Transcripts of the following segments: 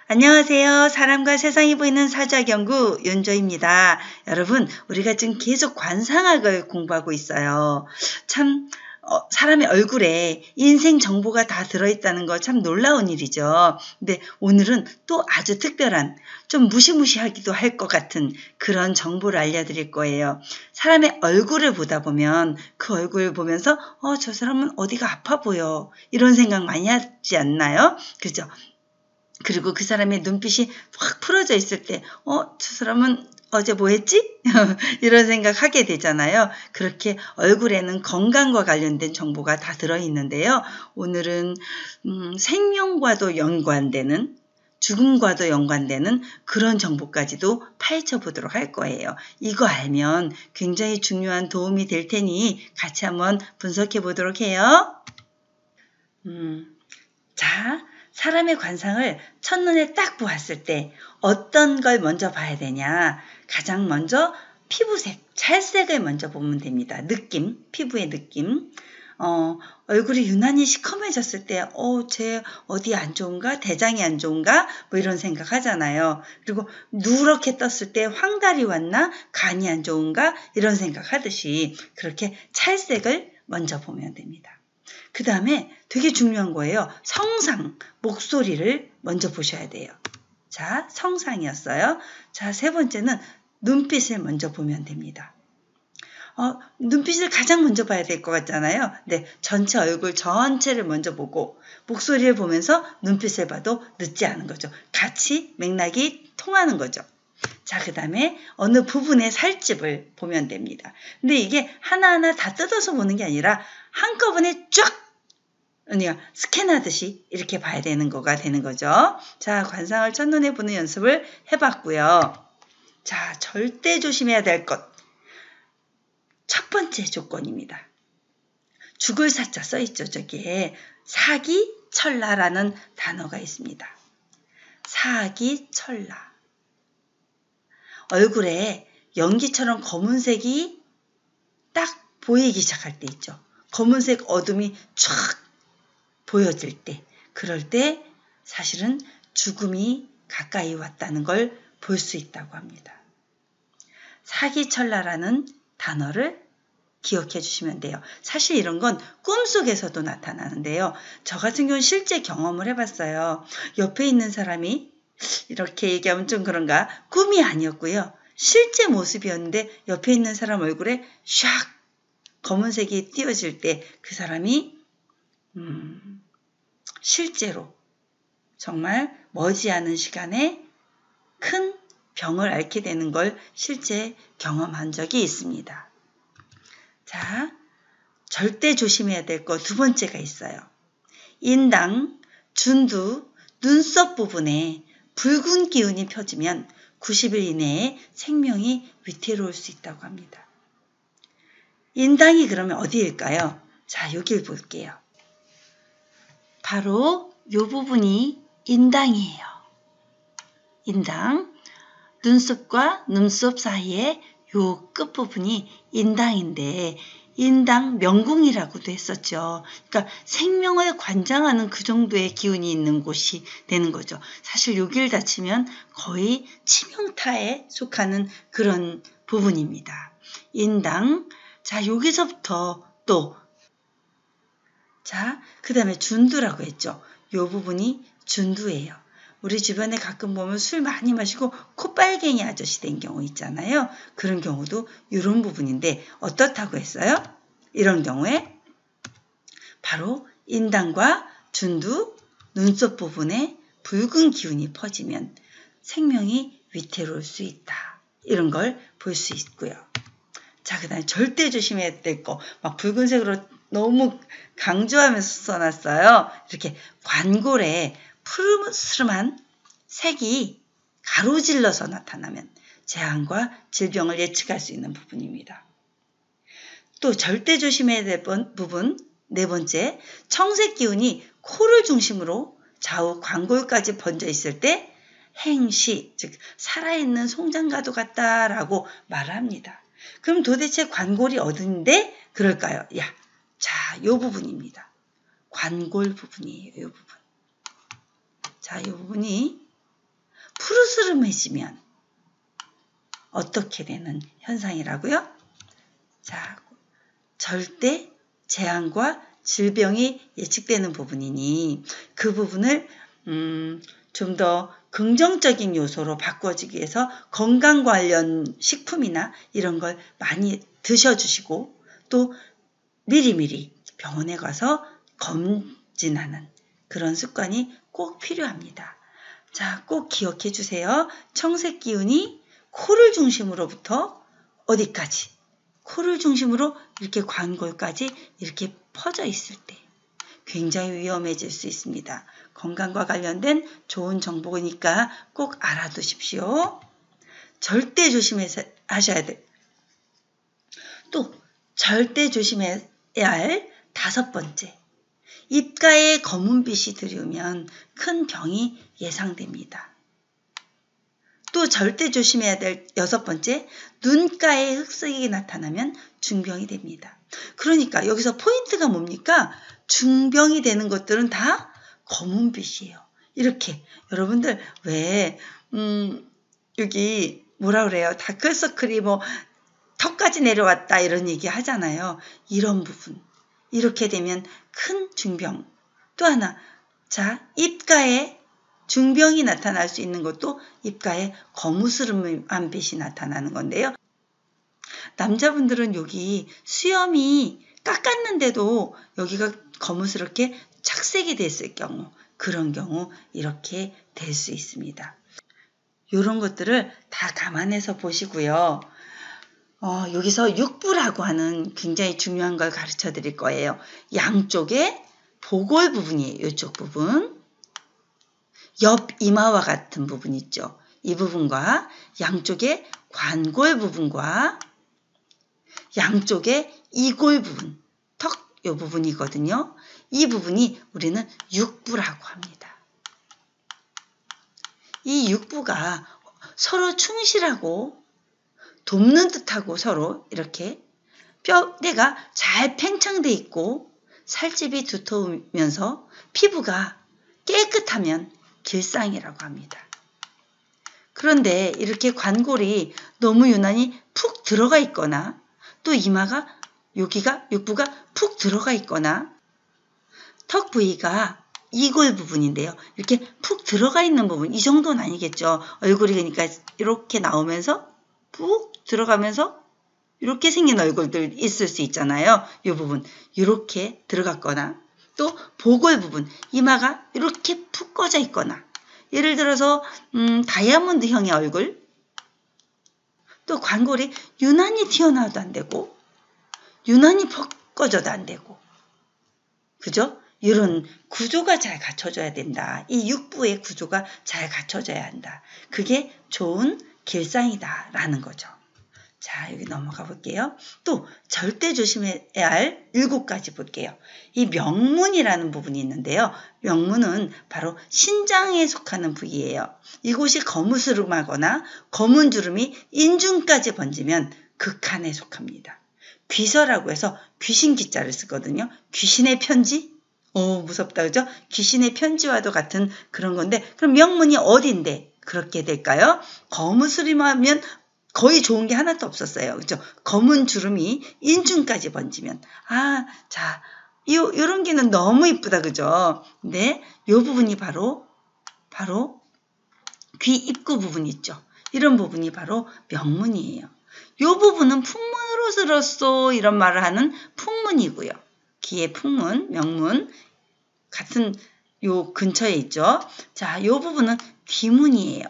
안녕하세요. 사람과 세상이 보이는 사자경구 윤조입니다. 여러분, 우리가 지금 계속 관상학을 공부하고 있어요. 참 사람의 얼굴에 인생 정보가 다 들어있다는 거 참 놀라운 일이죠. 근데 오늘은 또 아주 특별한, 좀 무시무시하기도 할 것 같은 그런 정보를 알려드릴 거예요. 사람의 얼굴을 보다 보면 그 얼굴을 보면서 저 사람은 어디가 아파 보여, 이런 생각 많이 하지 않나요? 그죠? 그리고 그 사람의 눈빛이 확 풀어져 있을 때 저 사람은 어제 뭐 했지? 이런 생각하게 되잖아요. 그렇게 얼굴에는 건강과 관련된 정보가 다 들어있는데요. 오늘은 생명과도 연관되는, 죽음과도 연관되는 그런 정보까지도 파헤쳐 보도록 할 거예요. 이거 알면 굉장히 중요한 도움이 될 테니 같이 한번 분석해 보도록 해요. 자, 사람의 관상을 첫눈에 딱 보았을 때 어떤 걸 먼저 봐야 되냐? 가장 먼저 피부색, 찰색을 먼저 보면 됩니다. 느낌, 피부의 느낌. 얼굴이 유난히 시커매졌을 때 쟤 어디 안 좋은가? 대장이 안 좋은가? 뭐 이런 생각 하잖아요. 그리고 누렇게 떴을 때 황달이 왔나? 간이 안 좋은가? 이런 생각 하듯이 그렇게 찰색을 먼저 보면 됩니다. 그 다음에 되게 중요한 거예요. 성상, 목소리를 먼저 보셔야 돼요. 자, 성상이었어요. 자, 세 번째는 눈빛을 먼저 보면 됩니다. 눈빛을 가장 먼저 봐야 될 것 같잖아요. 네, 전체 얼굴 전체를 먼저 보고 목소리를 보면서 눈빛을 봐도 늦지 않은 거죠. 같이 맥락이 통하는 거죠. 자, 그 다음에 어느 부분의 살집을 보면 됩니다. 근데 이게 하나하나 다 뜯어서 보는 게 아니라 한꺼번에 쫙 그러니까 스캔하듯이 이렇게 봐야 되는 거가 되는 거죠. 자, 관상을 첫눈에 보는 연습을 해봤고요. 자, 절대 조심해야 될 것. 첫 번째 조건입니다. 죽을 사자 써있죠. 저기에 사기철라라는 단어가 있습니다. 사기철라. 얼굴에 연기처럼 검은색이 딱 보이기 시작할 때 있죠. 검은색 어둠이 쫙 보여질 때, 그럴 때 사실은 죽음이 가까이 왔다는 걸 볼 수 있다고 합니다. 사기철라라는 단어를 기억해 주시면 돼요. 사실 이런 건 꿈속에서도 나타나는데요. 저 같은 경우는 실제 경험을 해봤어요. 옆에 있는 사람이, 이렇게 얘기하면 좀 그런가, 꿈이 아니었고요. 실제 모습이었는데 옆에 있는 사람 얼굴에 샥 검은색이 띄어질 때 그 사람이 실제로 정말 머지않은 시간에 큰 병을 앓게 되는 걸 실제 경험한 적이 있습니다. 자, 절대 조심해야 될 거 두 번째가 있어요. 인당, 준두, 눈썹 부분에 붉은 기운이 펴지면 90일 이내에 생명이 위태로울 수 있다고 합니다. 인당이 그러면 어디일까요? 자, 여길 볼게요. 바로 이 부분이 인당이에요. 인당, 눈썹과 눈썹 사이에 요 끝부분이 인당인데 인당 명궁이라고도 했었죠. 그러니까 생명을 관장하는 그 정도의 기운이 있는 곳이 되는 거죠. 사실 여기를 다치면 거의 치명타에 속하는 그런 부분입니다. 인당, 자, 여기서부터 또 자, 그 다음에 준두라고 했죠. 이 부분이 준두예요. 우리 주변에 가끔 보면 술 많이 마시고 코빨갱이 아저씨 된 경우 있잖아요. 그런 경우도 이런 부분인데 어떻다고 했어요? 이런 경우에 바로 인당과 준두, 눈썹 부분에 붉은 기운이 퍼지면 생명이 위태로울 수 있다. 이런 걸 볼 수 있고요. 자, 그 다음에 절대 조심해야 될 거, 막 붉은색으로 너무 강조하면서 써놨어요. 이렇게 관골에 푸르스름한 색이 가로질러서 나타나면 재앙과 질병을 예측할 수 있는 부분입니다. 또 절대 조심해야 될 부분, 네 번째, 청색 기운이 코를 중심으로 좌우 관골까지 번져 있을 때 행시, 즉 살아있는 송장과도 같다라고 말합니다. 그럼 도대체 관골이 어딘데 그럴까요? 자, 요 부분입니다. 관골 부분이에요. 요 부분. 자, 요 부분이 거무스름해지면 어떻게 되는 현상이라고요? 자, 절대 재앙과 질병이 예측되는 부분이니 그 부분을 좀 더 긍정적인 요소로 바꿔주기 위해서 건강 관련 식품이나 이런 걸 많이 드셔주시고 또 미리미리 병원에 가서 검진하는 그런 습관이 꼭 필요합니다. 자, 꼭 기억해 주세요. 청색 기운이 코를 중심으로부터 어디까지? 코를 중심으로 이렇게 관골까지 이렇게 퍼져 있을 때 굉장히 위험해질 수 있습니다. 건강과 관련된 좋은 정보니까 꼭 알아두십시오. 절대 조심하셔야 돼. 또 절대 조심해야 할 5번째. 입가에 검은빛이 들이오면 큰 병이 예상됩니다. 또 절대 조심해야 될 6번째, 눈가에 흑색이 나타나면 중병이 됩니다. 그러니까 여기서 포인트가 뭡니까? 중병이 되는 것들은 다 검은빛이에요. 이렇게 여러분들 왜 여기 뭐라 그래요? 다크서클이 뭐 턱까지 내려왔다 이런 얘기 하잖아요. 이런 부분. 이렇게 되면 큰 중병. 또 하나, 자, 입가에 중병이 나타날 수 있는 것도 입가에 거무스름한 빛이 나타나는 건데요. 남자분들은 여기 수염이 깎았는데도 여기가 거무스럽게 착색이 됐을 경우, 그런 경우 이렇게 될 수 있습니다. 이런 것들을 다 감안해서 보시고요. 여기서 육부라고 하는 굉장히 중요한 걸 가르쳐 드릴 거예요. 양쪽에 보골 부분이에요. 이쪽 부분. 옆 이마와 같은 부분 있죠. 이 부분과 양쪽에 관골 부분과 양쪽에 이골 부분, 턱 이 부분이거든요. 이 부분이 우리는 육부라고 합니다. 이 육부가 서로 충실하고 돕는 듯하고 서로 이렇게 뼈대가 잘 팽창돼 있고 살집이 두터우면서 피부가 깨끗하면 길상이라고 합니다. 그런데 이렇게 관골이 너무 유난히 푹 들어가 있거나 또 이마가 여기가 육부가 푹 들어가 있거나 턱 부위가 이골 부분인데요. 이렇게 푹 들어가 있는 부분 이 정도는 아니겠죠. 얼굴이 그러니까 이렇게 나오면서 푹 들어가면서 이렇게 생긴 얼굴들 있을 수 있잖아요. 이 부분 이렇게 들어갔거나 또 보골 부분 이마가 이렇게 푹 꺼져 있거나 예를 들어서 다이아몬드형의 얼굴 또 관골이 유난히 튀어나와도 안 되고 유난히 퍽꺼져도 안 되고 그죠? 이런 구조가 잘 갖춰져야 된다. 이 육부의 구조가 잘 갖춰져야 한다. 그게 좋은 길상이다 라는 거죠. 자, 여기 넘어가 볼게요. 또 절대 조심해야 할 7가지 볼게요. 이 명문이라는 부분이 있는데요. 명문은 바로 신장에 속하는 부위예요. 이곳이 거무스름하거나 검은 주름이 인중까지 번지면 극한에 속합니다. 귀서라고 해서 귀신 기자를 쓰거든요. 귀신의 편지? 무섭다 그죠? 귀신의 편지와도 같은 그런 건데 그럼 명문이 어딘데 그렇게 될까요? 거무스름하면 거의 좋은 게 하나도 없었어요. 그죠? 검은 주름이 인중까지 번지면 자, 요런 게는 너무 이쁘다 그죠? 근데 요 부분이 바로 귀 입구 부분 있죠. 이런 부분이 바로 명문이에요. 요 부분은 풍문으로서 이런 말을 하는 풍문이고요. 귀의 풍문, 명문 같은 요 근처에 있죠. 자, 요 부분은 귀문이에요.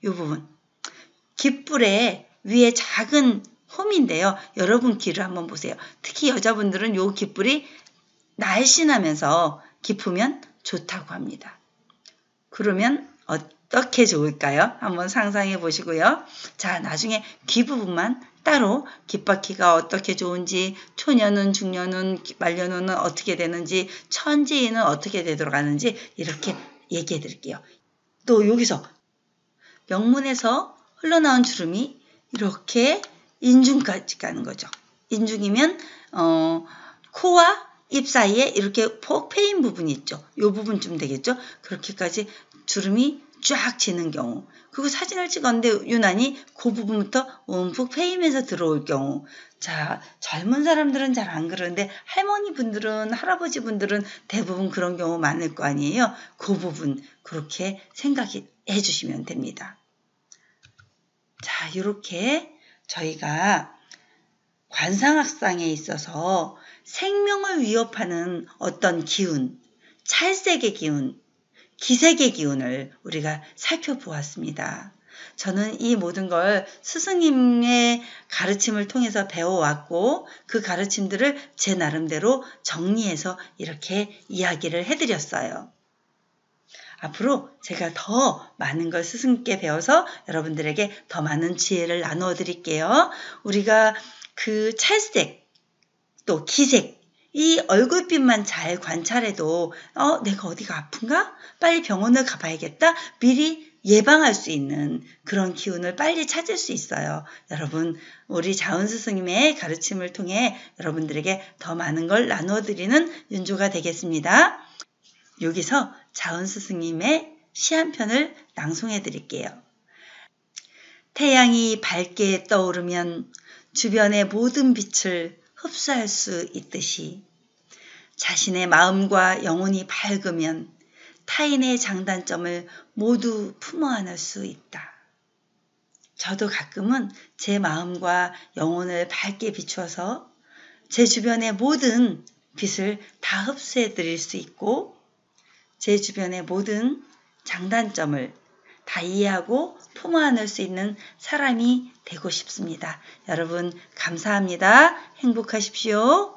요 부분. 귓불에 위에 작은 홈인데요. 여러분 귀를 한번 보세요. 특히 여자분들은 요 귓불이 날씬하면서 깊으면 좋다고 합니다. 그러면 어떻게 좋을까요? 한번 상상해 보시고요. 자, 나중에 귀 부분만 따로 귓바퀴가 어떻게 좋은지, 초년은, 중년은, 말년은 어떻게 되는지, 천지인은 어떻게 되도록 하는지 이렇게 얘기해 드릴게요. 또 여기서 명문에서 흘러나온 주름이 이렇게 인중까지 가는 거죠. 인중이면 코와 입 사이에 이렇게 폭 패인 부분이 있죠. 이 부분쯤 되겠죠. 그렇게까지 주름이 쫙 지는 경우. 그리고 사진을 찍었는데 유난히 그 부분부터 움푹 패이면서 들어올 경우. 자, 젊은 사람들은 잘 안 그러는데 할머니 분들은, 할아버지 분들은 대부분 그런 경우 많을 거 아니에요. 그 부분 그렇게 생각해 주시면 됩니다. 자, 이렇게 저희가 관상학상에 있어서 생명을 위협하는 어떤 기운, 찰색의 기운, 기색의 기운을 우리가 살펴보았습니다. 저는 이 모든 걸 스승님의 가르침을 통해서 배워왔고 그 가르침들을 제 나름대로 정리해서 이렇게 이야기를 해드렸어요. 앞으로 제가 더 많은 걸 스승님께 배워서 여러분들에게 더 많은 지혜를 나누어 드릴게요. 우리가 그 찰색, 또 기색, 이 얼굴빛만 잘 관찰해도 내가 어디가 아픈가? 빨리 병원을 가봐야겠다. 미리 예방할 수 있는 그런 기운을 빨리 찾을 수 있어요. 여러분, 우리 자은 스승님의 가르침을 통해 여러분들에게 더 많은 걸 나누어 드리는 윤조가 되겠습니다. 여기서 자은 스승님의 시 한 편을 낭송해 드릴게요. 태양이 밝게 떠오르면 주변의 모든 빛을 흡수할 수 있듯이 자신의 마음과 영혼이 밝으면 타인의 장단점을 모두 품어 안을 수 있다. 저도 가끔은 제 마음과 영혼을 밝게 비추어서 제 주변의 모든 빛을 다 흡수해 드릴 수 있고 제 주변의 모든 장단점을 다 이해하고 품어 안을 수 있는 사람이 되고 싶습니다. 여러분 감사합니다. 행복하십시오.